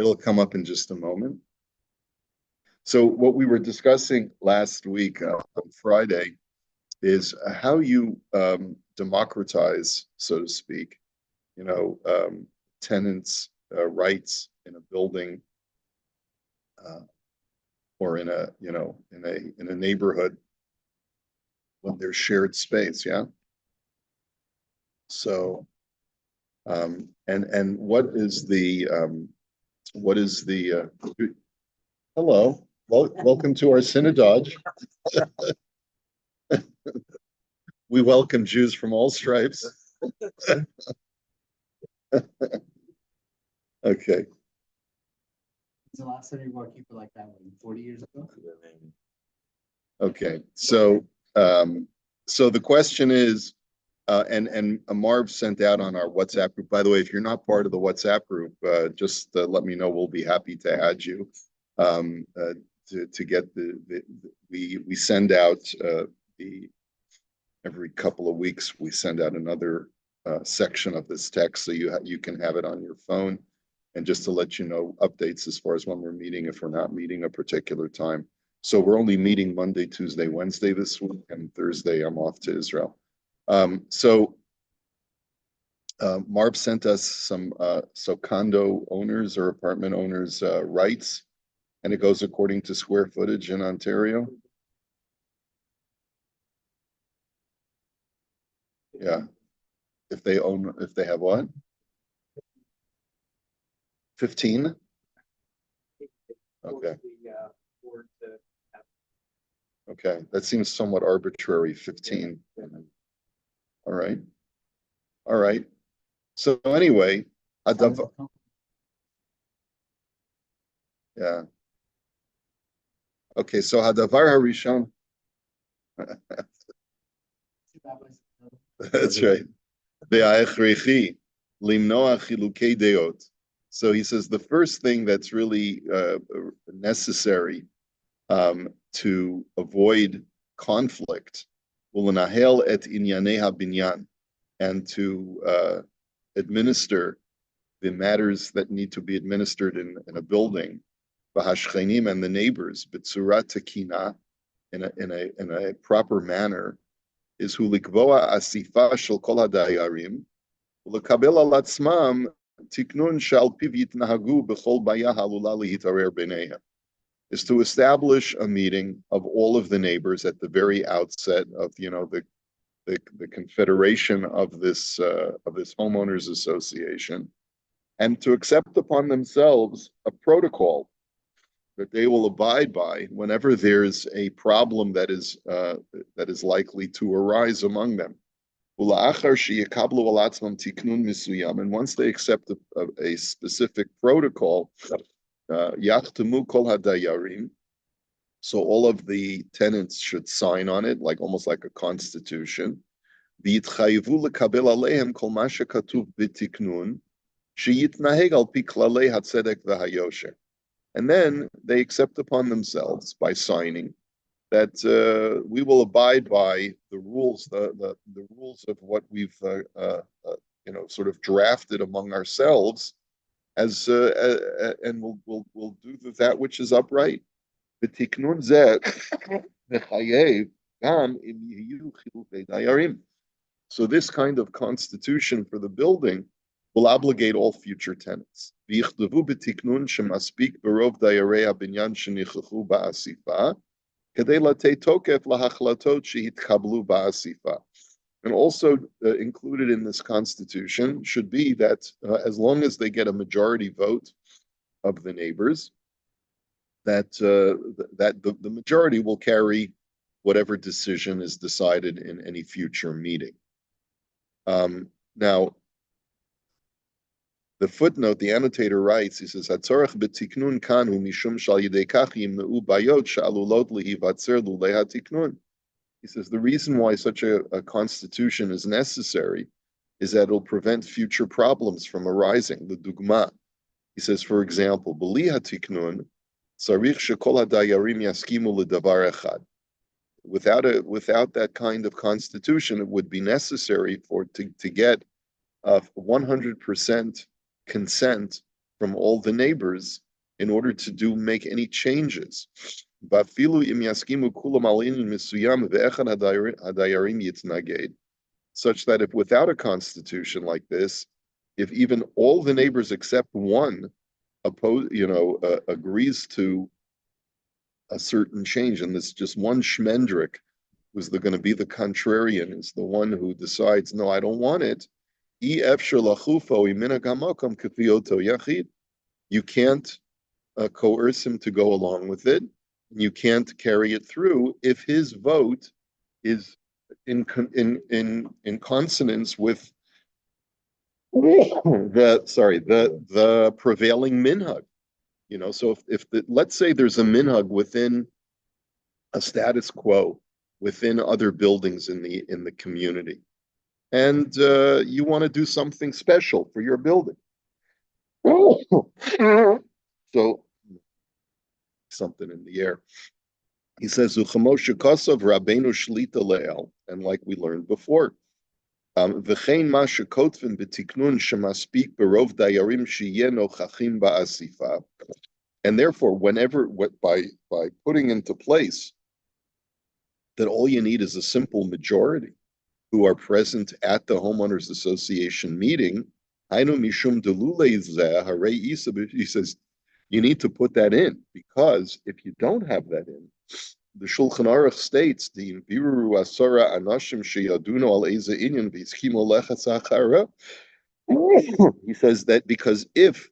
It'll come up in just a moment. So what we were discussing last week on Friday is how you democratize, so to speak, tenants' rights in a building or in a neighborhood when there's shared space. Yeah. So and what is the hello, welcome to our synagogue. We welcome Jews from all stripes. Okay. The last time you wore a keeper like that, 40 years ago? Okay, so the question is, and Marv sent out on our WhatsApp group. By the way, if you're not part of the WhatsApp group, just let me know. We'll be happy to add you. To get we send out every couple of weeks we send out another section of this text, so you can have it on your phone, and just to let you know updates as far as when we're meeting, if we're not meeting a particular time. So we're only meeting Monday, Tuesday, Wednesday this week, and Thursday I'm off to Israel. Marv sent us some condo owners or apartment owners rights, and it goes according to square footage in Ontario. Yeah. If they have what? 15? Okay. Okay, that seems somewhat arbitrary, 15. All right. All right. So anyway, yeah. Okay, so Hadavar Harishon. That's right. So he says the first thing that's really necessary to avoid conflict, and to administer the matters that need to be administered in a building, and the neighbors, in a proper manner, is hulikvoa asifa shel kol hadayarim, ulekabel al atzmam tiknun shal piv yitnahagu b'chol baya halula lihitarer b'neihem, is to establish a meeting of all of the neighbors at the very outset of the confederation of this homeowners association, and to accept upon themselves a protocol that they will abide by whenever there's a problem that is likely to arise among them. And once they accept a specific protocol, so all of the tenants should sign on it, almost like a constitution. And then they accept upon themselves by signing that we will abide by the rules, the rules of what we've sort of drafted among ourselves, and we'll do that which is upright. So this kind of constitution for the building will obligate all future tenants. And also included in this constitution should be that as long as they get a majority vote of the neighbors, that the majority will carry whatever decision is decided in any future meeting. Now, the footnote, the annotator writes, he says, "Hatzorach b'tiknun kanu mishum shal yidei kach yimneu bayot she'alulot lihivatzer lulei hatiknun." He says the reason why such a constitution is necessary is that it'll prevent future problems from arising. The dugma, he says, for example, b'li hatiknun tzarich shekol hadayarim yaskimu ledavar echad. Without that kind of constitution, it would be necessary to get 100% consent from all the neighbors in order to make any changes. Such that if without a constitution like this, if even all the neighbors except one agrees to a certain change, and this just one Shmendrik who's going to be the contrarian, is the one who decides, no, I don't want it. You can't coerce him to go along with it. You can't carry it through if his vote is in consonance with the prevailing minhag. So if let's say there's a minhag within a status quo within other buildings in the community, and you want to do something special for your building. So something in the air. He says, Rabbeinu Shlita Le'el, and like we learned before, V'chein ma shekotven b'tiknun shemaspik berov dayarim sheyeh nochachim ba'asifa. And therefore, by putting into place that all you need is a simple majority who are present at the homeowners association meeting, he says, you need to put that in, because if you don't have that in, the Shulchan Aruch states, the Imbiru Asara Anashim Sheyadunu al Eza Inyan Vizchimo Lechasachara. He says that because if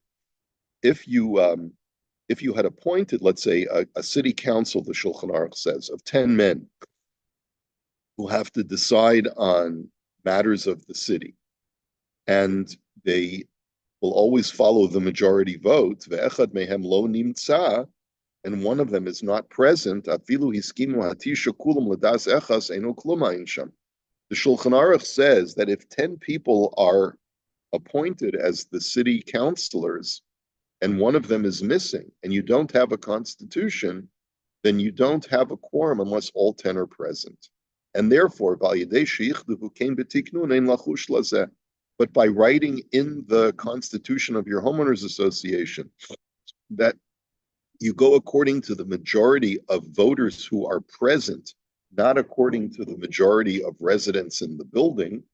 you had appointed, let's say, a city council, the Shulchan Aruch says, of 10 men who have to decide on matters of the city, and they will always follow the majority vote, ve'echad mehem lo nimtza, and one of them is not present, afilu hiskimu hatisha kulam ladas echas eno kluma insham. The Shulchan Aruch says that if 10 people are appointed as the city councilors, and one of them is missing, and you don't have a constitution, then you don't have a quorum unless all 10 are present. And therefore, but by writing in the constitution of your homeowners association that you go according to the majority of voters who are present, not according to the majority of residents in the building,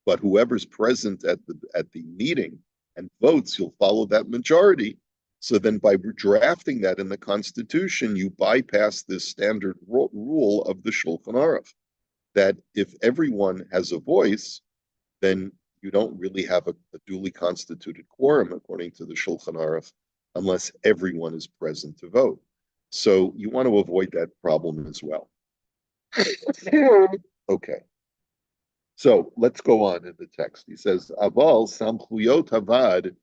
but whoever's present at the meeting and votes, you'll follow that majority. So then by drafting that in the Constitution, you bypass this standard rule of the Shulchan Aruch, that if everyone has a voice, then you don't really have a duly constituted quorum, according to the Shulchan Aruch, unless everyone is present to vote. So you want to avoid that problem as well. Okay. So let's go on in the text. He says, Aval samchuyot havad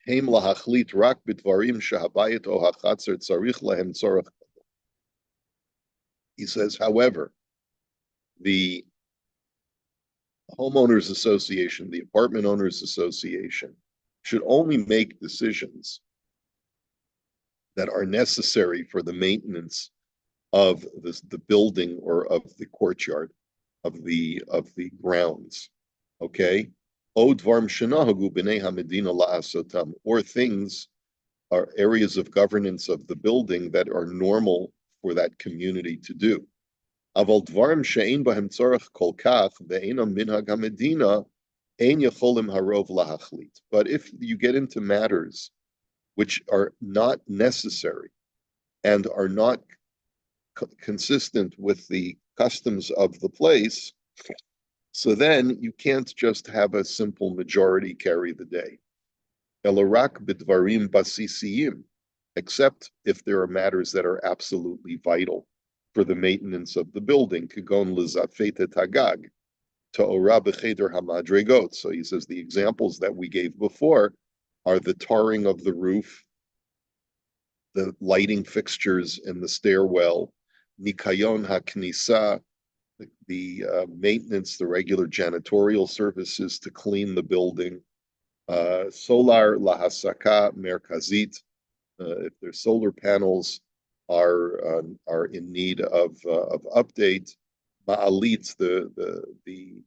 heim lahachlit rak b'dvarim shehabayit o hachatzer tzarich lahem tzorach. He says, however, the homeowners association, the apartment owners association, should only make decisions that are necessary for the maintenance of the building or of the courtyard, of the grounds. Okay? Or things are areas of governance of the building that are normal for that community to do. But if you get into matters which are not necessary and are not consistent with the customs of the place, so then you can't just have a simple majority carry the day. Elarak bidvarim basisiyim, except if there are matters that are absolutely vital for the maintenance of the building, kagon lizafete tagag, ta'ora b'cheder hamadregot. So he says the examples that we gave before are the tarring of the roof, the lighting fixtures in the stairwell, nikayon haknisa, the maintenance, the regular janitorial services to clean the building, solar lahasaka merkazit, if their solar panels are in need of update, ma'alit, the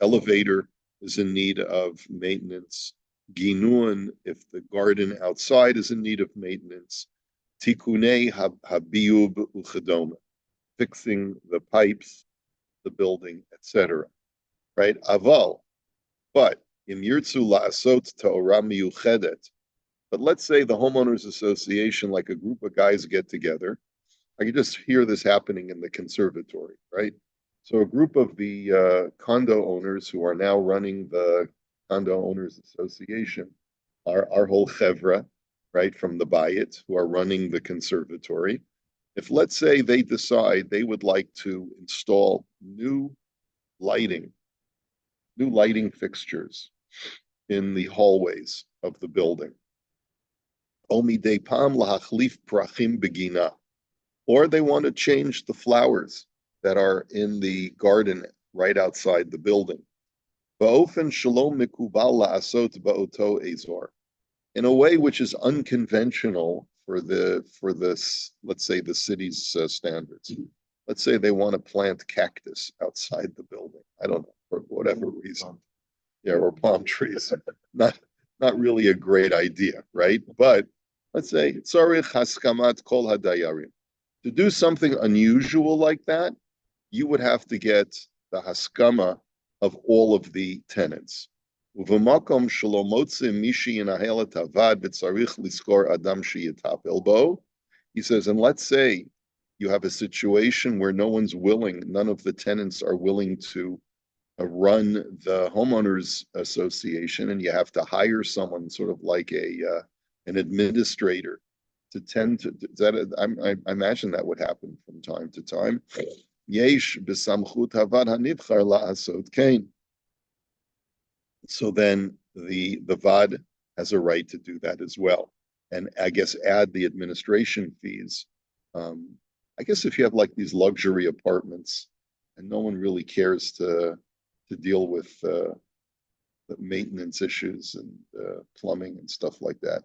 elevator is in need of maintenance, Ginun, if the garden outside is in need of maintenance. Tikunei habiyub uchedoma, fixing the pipes, the building, etc. Right? Aval, but im yirtzu la'asot ta'ora miyuchedet. But let's say the homeowners association, like a group of guys get together. I can just hear this happening in the conservatory, right? So a group of the condo owners who are now running the condo owners association are our whole chevra, right, from the Bayit, who are running the conservatory. If let's say they decide they would like to install lighting, new lighting fixtures in the hallways of the building, omidei pam lahachlif prachim begina, or they want to change the flowers that are in the garden right outside the building. In a way which is unconventional for this, let's say, the city's standards. Let's say they want to plant cactus outside the building. I don't know, for whatever reason. Yeah, or palm trees. Not really a great idea, right? But let's say tzarich haskamat kol hadayarim. To do something unusual like that, you would have to get the haskama of all of the tenants. He says, and let's say you have a situation where none of the tenants are willing to run the homeowners association, and you have to hire someone sort of like an administrator to tend to that. I imagine that would happen from time to time. Yesh b'samchut havad hanibchar la'asot kain. So then the VAD has a right to do that as well, and I guess add the administration fees. I guess if you have like these luxury apartments, and no one really cares to deal with the maintenance issues and plumbing and stuff like that,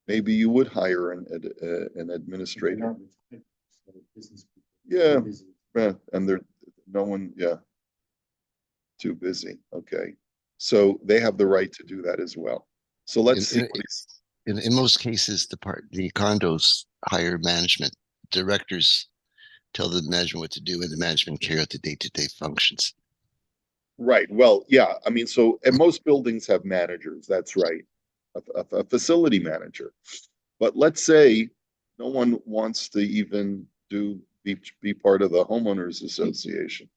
maybe you would hire an administrator. Yeah, yeah, and too busy. Okay, so they have the right to do that as well. So let's see. In most cases, the condos hire management. Directors tell the management what to do, and the management carry out the day-to-day functions. Right. Well, yeah. I mean, so and most buildings have managers. That's right, a facility manager. But let's say no one wants to even be part of the homeowners association.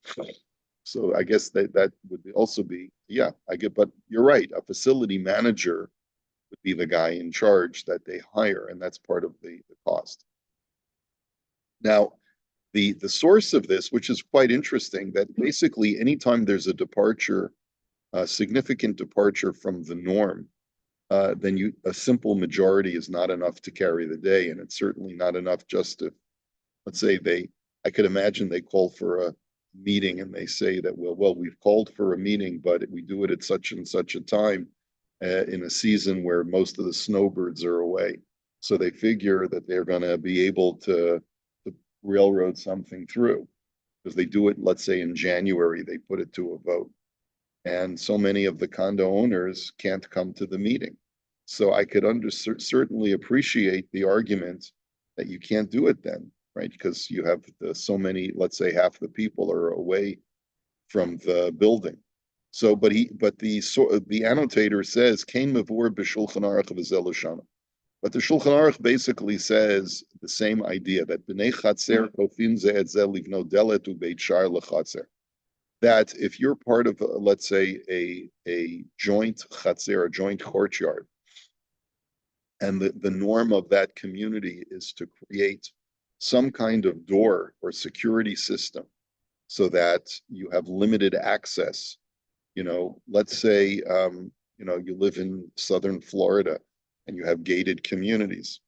So I guess that would also be, yeah, I get, but you're right. A facility manager would be the guy in charge that they hire, and that's part of the cost. Now, the source of this, which is quite interesting, that basically anytime there's a significant departure from the norm, then a simple majority is not enough to carry the day, and it's certainly not enough just to, let's say I could imagine they call for a meeting and they say that, well, we've called for a meeting, but we do it at such and such a time in a season where most of the snowbirds are away. So they figure that they're going to be able to railroad something through because they do it, let's say in January, they put it to a vote. And so many of the condo owners can't come to the meeting. So I could certainly appreciate the argument that you can't do it then, right? Because you have so many, let's say half the people are away from the building. So, but the annotator says, "Kain mavur b'shulchan aruch v'zel shana." But the Shulchan Aruch basically says the same idea that b'nei chatzer kofin ze et ze livno delet ubeit shar lechatzer. That if you're part of, let's say, a joint chatzer, a joint courtyard, and the norm of that community is to create some kind of door or security system so that you have limited access. Let's say, you live in southern Florida and you have gated communities.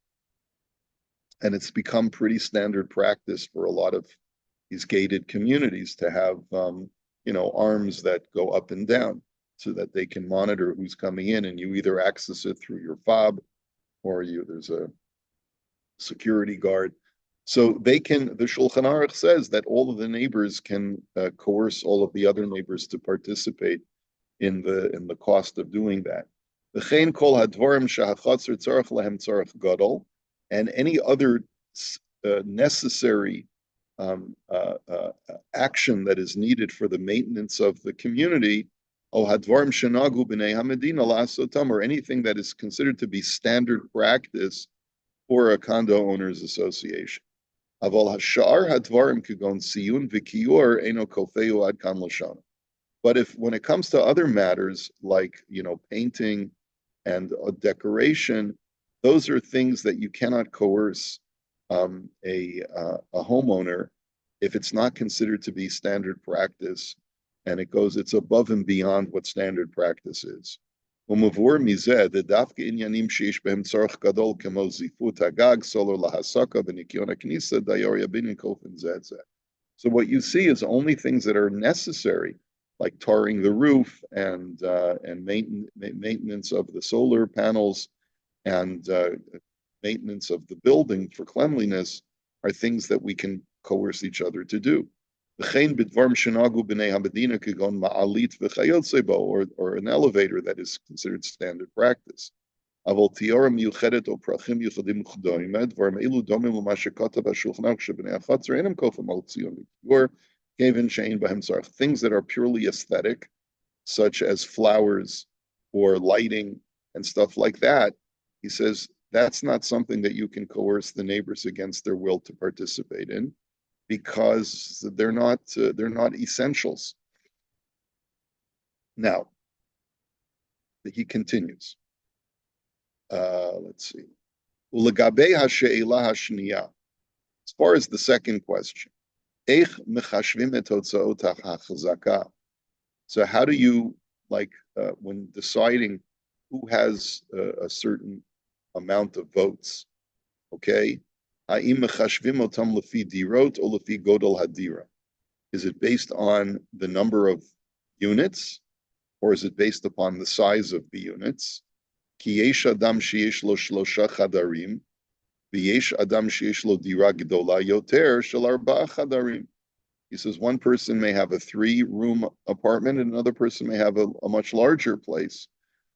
And it's become pretty standard practice for a lot of these gated communities to have, arms that go up and down so that they can monitor who's coming in, and you either access it through your fob or there's a security guard. So the Shulchan Aruch says that all of the neighbors can coerce all of the other neighbors to participate in the cost of doing that. V'chein kol hadvarim shehachotzer tzarech lehem tzarech gadol, and any other necessary action that is needed for the maintenance of the community, o hadvarim shenagu b'nei hamedina la'asotam, or anything that is considered to be standard practice for a condo owners association. Aval hashar hadvarim kugon siyun v'kiyor eno kofeu ad kan lashana. But if when it comes to other matters like painting and decoration, those are things that you cannot coerce a homeowner if it's not considered to be standard practice, and it's above and beyond what standard practice is. ומבואר מזה, דווקא עניינים שיש בהם צורך גדול כמו זיפות הגג, סולר להסקה וניקיון הכניסה, דייר יבין כופן זה את זה. So what you see is only things that are necessary, like tarring the roof and maintenance of the solar panels and maintenance of the building for cleanliness, are things that we can coerce each other to do. Or an elevator that is considered standard practice. But things that are purely aesthetic, such as flowers or lighting and stuff like that, he says that's not something that you can coerce the neighbors against their will to participate in, because they're not essentials. Now, he continues. Let's see. As far as the second question, so how do you, when deciding who has a certain amount of votes, okay? Is it based on the number of units, or is it based upon the size of the units? He says one person may have a 3-room apartment and another person may have a much larger place,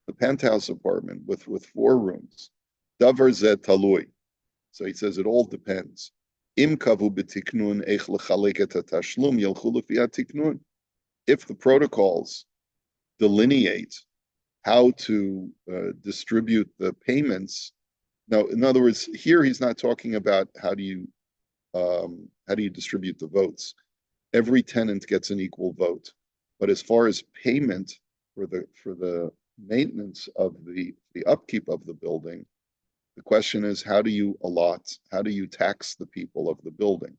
the penthouse apartment with 4 rooms. Davar zeh talui. So he says it all depends. If the protocols delineate how to distribute the payments, now, in other words, here he's not talking about how do you distribute the votes. Every tenant gets an equal vote, but as far as payment for the maintenance of the upkeep of the building, the question is, how do you tax the people of the building?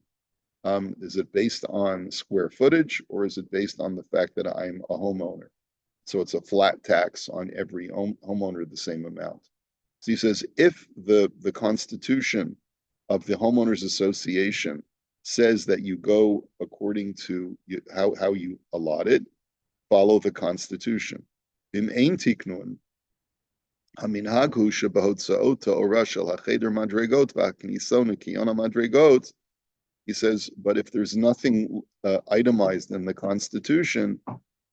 Is it based on square footage, or is it based on the fact that I'm a homeowner? So it's a flat tax on every homeowner, the same amount. So he says, if the constitution of the homeowners association says that you go according to how you allot it, follow the constitution. Bim ein tiknun, המנהג הוא שבהוצאות האורה של החדר מדרגות והכניסה וניקיון המדרגות, he says, but if there's nothing itemized in the constitution,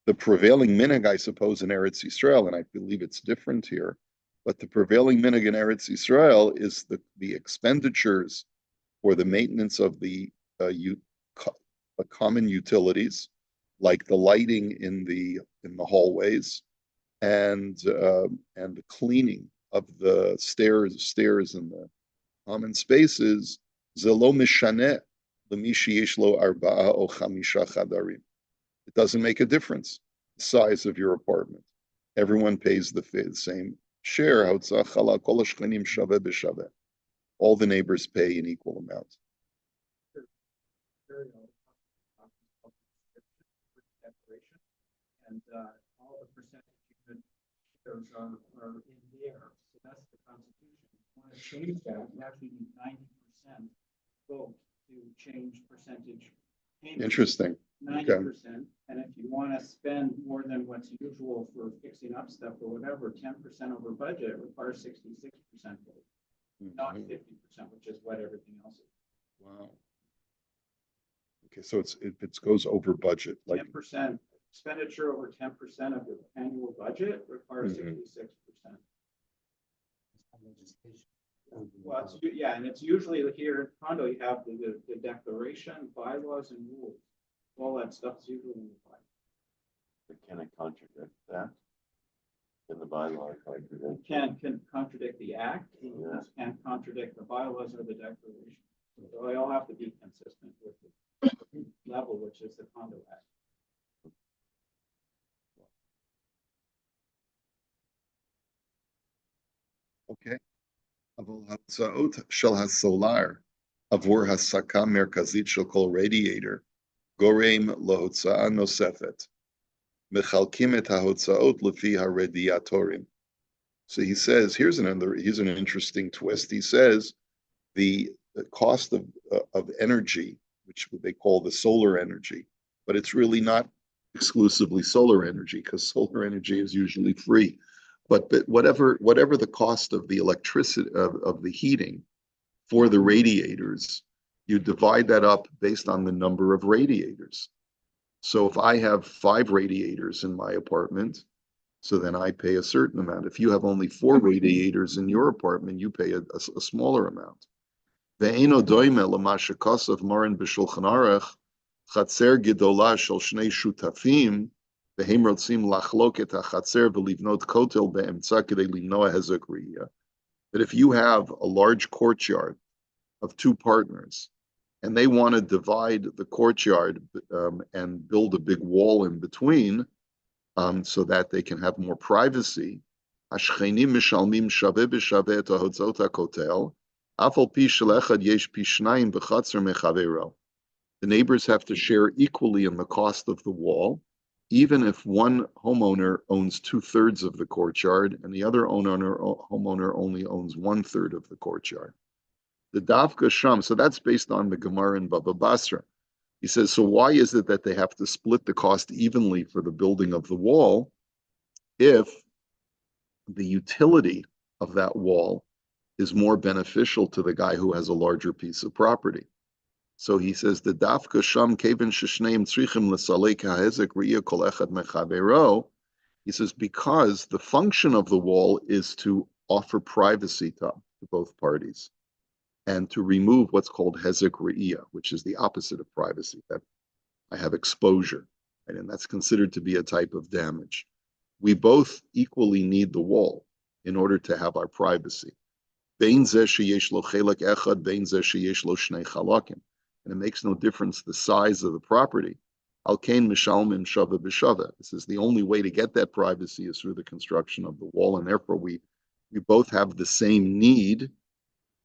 the prevailing minhag, I suppose, in Eretz Yisrael, and I believe it's different here, but the prevailing minhag in Eretz Yisrael is the expenditures for the maintenance of the common utilities, like the lighting in the hallways, and the cleaning of the stairs and the common spaces. Zelo mishaneh l'mi sheyesh lo arba'a o chamisha chadarim. It doesn't make a difference the size of your apartment. Everyone pays the same share. All the neighbors pay an equal amount. And all the percentage shares are in there. So that's the Constitution. If you want to change that, you actually need 90% vote to change percentage payments. Interesting. 90%. And if you want to spend more than what's usual for fixing up stuff or whatever, 10% over budget requires 66% vote, not 50%, which is what everything else is. Wow. Okay, so it goes over budget. 10% expenditure over 10% of your annual budget requires 66%. Well, yeah, and it's usually here in condo, you have the declaration, bylaws, and rules. All that stuff is usually in the bylaws. But can it contradict that? Can the bylaw contradict? Can contradict the act, Yeah. can contradict the bylaws or the declaration. So they all have to be consistent with the level, which is the condo act. Okay. אבל ההוצאות של הסולר עבור הסקה מרכזית של כל רדיאטור גורם להוצאה נוספת. מחלקים את ההוצאות לפי הרדיאטורים. So he says, here's an interesting twist. He says the cost of energy, which they call the solar energy, but it's really not exclusively solar energy because solar energy is usually free. But whatever the cost of the electricity of the heating for the radiators, you divide that up based on the number of radiators. So if I have 5 radiators in my apartment, so then I pay a certain amount. If you have only 4 radiators in your apartment, you pay a smaller amount. Ve'eno doime lama shekasav marin b'shulchan aruch chatzer gedola shel shnei shutafim ve'hem rotzim lachlok et hachatzer v'livnot kotel be'emtza kedei limnoa hezek riyah. That if you have a large courtyard of 2 partners and they want to divide the courtyard and build a big wall in between, so that they can have more privacy. The neighbors have to share equally in the cost of the wall, even if one homeowner owns 2/3 of the courtyard and the other homeowner only owns 1/3 of the courtyard. The Davka Sham, so that's based on the Gemara in Baba Basra. He says, so why is it that they have to split the cost evenly for the building of the wall if the utility of that wall is more beneficial to the guy who has a larger piece of property? So he says, the dafka sham kevin sheshneim tzrichim l'salek ha'hezek riyah kol echad mechavero. He says, because the function of the wall is to offer privacy to both parties, and to remove what's called hezek re'iyah, which is the opposite of privacy, that I have exposure, right? And that's considered to be a type of damage. We both equally need the wall in order to have our privacy. Bein zeh sheyesh lo chelek echad, bein zeh sheyesh lo shnei chalakim. And it makes no difference the size of the property. Al kain mishalmim shava b'shava. This is the only way to get that privacy is through the construction of the wall, and therefore we both have the same need,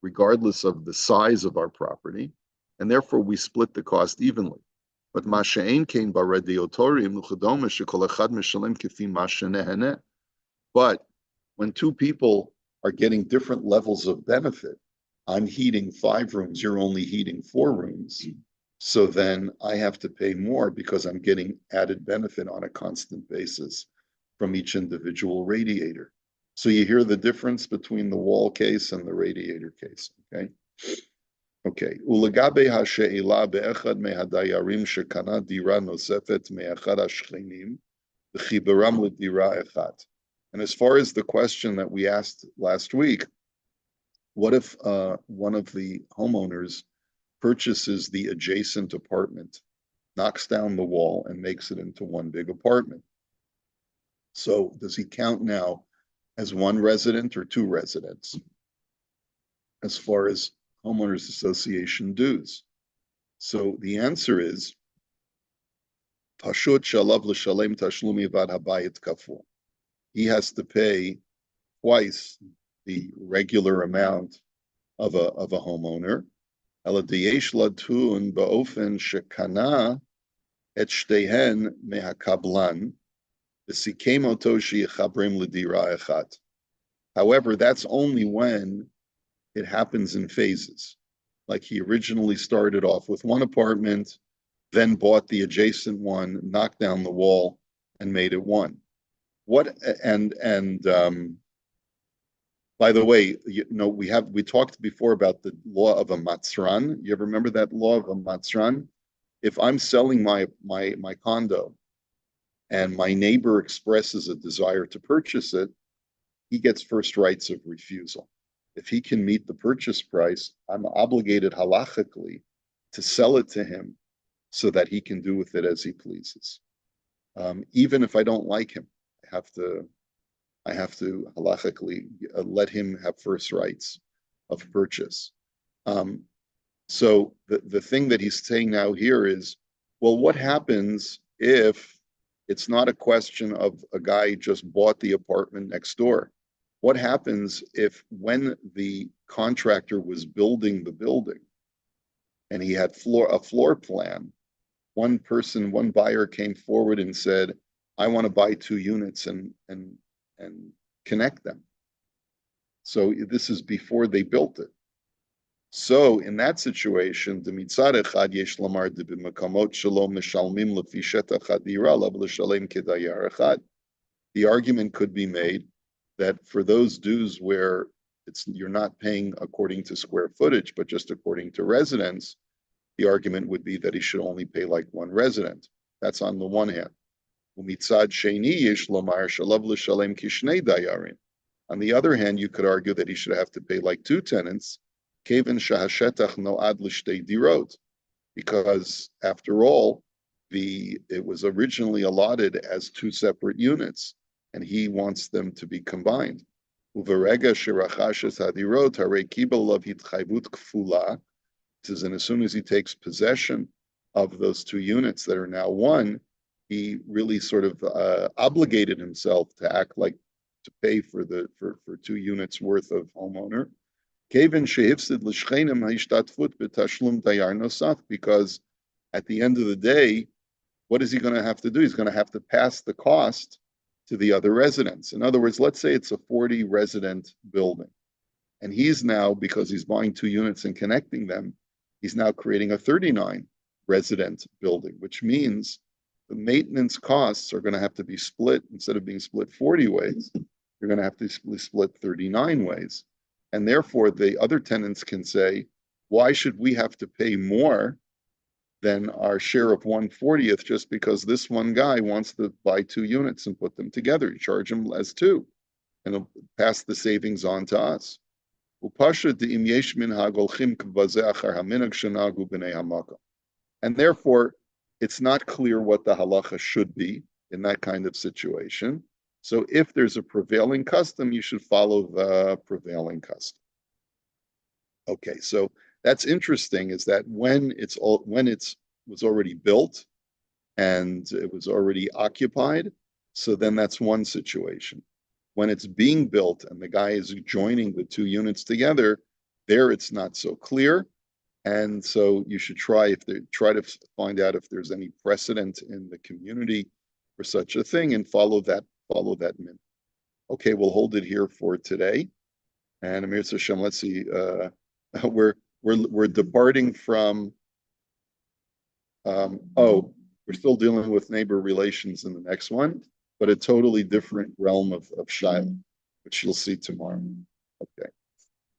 regardless of the size of our property, and therefore we split the cost evenly. But but when 2 people are getting different levels of benefit, I'm heating 5 rooms, you're only heating 4 rooms, so then I have to pay more because I'm getting added benefit on a constant basis from each individual radiator. So you hear the difference between the wall case and the radiator case, okay? Okay. Ulegabe hashe'ila be'echad mehadayarim shekana dira nosefet me'echad hashchenim v'chiberam ledira echad. And as far as the question that we asked last week, what if one of the homeowners purchases the adjacent apartment, knocks down the wall, and makes it into one big apartment? So does he count now as 1 resident or 2 residents as far as homeowners association dues? So the answer is Pashut shalav l'shalem tashlumi vad habayit kafur. He has to pay twice the regular amount of a homeowner. Ela diyesh latun ba'ofen shekana et shtehen mehakablan. However, that's only when it happens in phases. Like he originally started off with 1 apartment, then bought the adjacent one, knocked down the wall, and made it 1. By the way, we talked before about the law of a matzran. You ever remember that law of a matzran? If I'm selling my condo and my neighbor expresses a desire to purchase it, he gets first rights of refusal. If he can meet the purchase price, I'm obligated halachically to sell it to him so that he can do with it as he pleases. Even if I don't like him, I have to halachically let him have first rights of purchase. So the thing that he's saying now here is, well, what happens if it's not a question of a guy just bought the apartment next door? What happens if when the contractor was building the building and he had a floor plan, one buyer came forward and said, I want to buy 2 units and connect them. So this is before they built it. So in that situation, the mitzad echad yesh lamar de b'makamot shalom mishalmim lefi shetach hadira lav l'shalem kedayar echad. The argument could be made that for those dues where you're not paying according to square footage, but just according to residence, the argument would be that he should only pay like one resident. That's on the one hand. Umitzad sheni yesh lamar shalav l'shalem kishnei dayarin. On the other hand, you could argue that he should have to pay like 2 tenants, keven shahashetach noad l'shtei dirot, because after all, it was originally allotted as 2 separate units, and he wants them to be combined. Uverega shirachashes hadirot harei kibel lav hitchayvut kfula. Says, and as soon as he takes possession of those 2 units that are now one, he really sort of obligated himself to act like to pay for 2 units worth of homeowner. Because at the end of the day, what is he going to have to do? He's going to have to pass the cost to the other residents. In other words, let's say it's a 40 resident building. And he's now, because he's buying 2 units and connecting them, he's now creating a 39 resident building, which means the maintenance costs are going to have to be split. Instead of being split 40 ways, you're going to have to be split 39 ways. And therefore, the other tenants can say, why should we have to pay more than our share of 1/40th just because this one guy wants to buy 2 units and put them together? You charge him as 2, and it'll pass the savings on to us. And therefore, it's not clear what the halacha should be in that kind of situation. So if there's a prevailing custom, you should follow the prevailing custom. Okay, so that's interesting, is that when it was already built and it was already occupied, so then that's one situation. When it's being built and the guy is joining the 2 units together, there it's not so clear. And so you should try to find out if there's any precedent in the community for such a thing and follow that min. Okay, we'll hold it here for today. And Amir Hashem, let's see. We're departing from. We're still dealing with neighbor relations in the next one, but a totally different realm of Shiloh, which you'll see tomorrow. Okay.